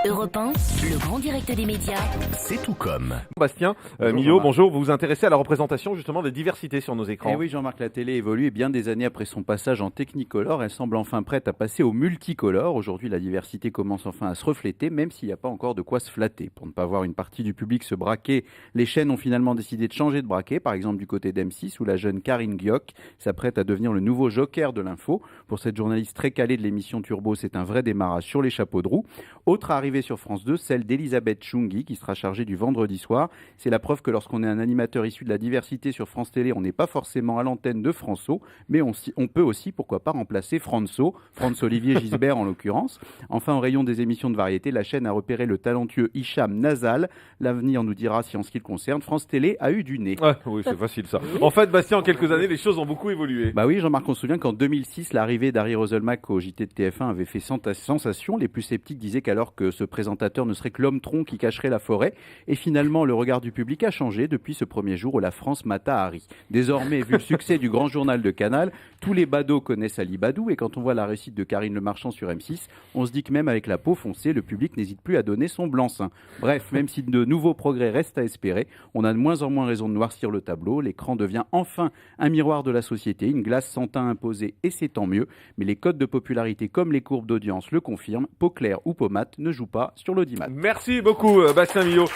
Europe 1, le grand direct des médias. C'est tout comme. Bastien Millot, Jean-Marc. bonjour. Vous vous intéressez à la représentation justement des diversités sur nos écrans. Et oui, Jean-Marc, la télé évolue et bien des années après son passage en Technicolor, elle semble enfin prête à passer au multicolore. Aujourd'hui, la diversité commence enfin à se refléter, même s'il n'y a pas encore de quoi se flatter. Pour ne pas voir une partie du public se braquer, les chaînes ont finalement décidé de changer de braquet, par exemple du côté d'M6, où la jeune Karine Gioc s'apprête à devenir le nouveau joker de l'info. Pour cette journaliste très calée de l'émission Turbo, c'est un vrai démarrage sur les chapeaux de roue. Autre arrivée sur France 2, celle d'Elisabeth Chungui, qui sera chargée du vendredi soir. C'est la preuve que lorsqu'on est un animateur issu de la diversité sur France Télé, on n'est pas forcément à l'antenne de François, mais on peut aussi, pourquoi pas, remplacer Franz-Olivier Gisbert en l'occurrence. Enfin, au rayon des émissions de variété, la chaîne a repéré le talentueux Hicham Nazal. L'avenir nous dira si en ce qui le concerne, France Télé a eu du nez. Ah, oui, c'est facile ça. En fait, Bastien, en quelques années, les choses ont beaucoup évolué. Bah oui, Jean-Marc, on se souvient qu'en 2006, l'arrivée d'Harry Roselmack au JT de TF1 avait fait sensation. Les plus sceptiques disaient qu'alors que ce présentateur ne serait que l'homme tronc qui cacherait la forêt. Et finalement, le regard du public a changé depuis ce premier jour où la France mata Harry. Désormais, vu le succès du grand journal de Canal, tous les badauds connaissent Ali Badou. Et quand on voit la réussite de Karine Le Marchand sur M6, on se dit que même avec la peau foncée, le public n'hésite plus à donner son blanc-seing. Bref, même si de nouveaux progrès restent à espérer, on a de moins en moins raison de noircir le tableau. L'écran devient enfin un miroir de la société, une glace sans teint imposée, et c'est tant mieux. Mais les codes de popularité comme les courbes d'audience le confirment. Peau claire ou peau mate ne jouent pas sur l'audimat. Merci beaucoup, Bastien Millot.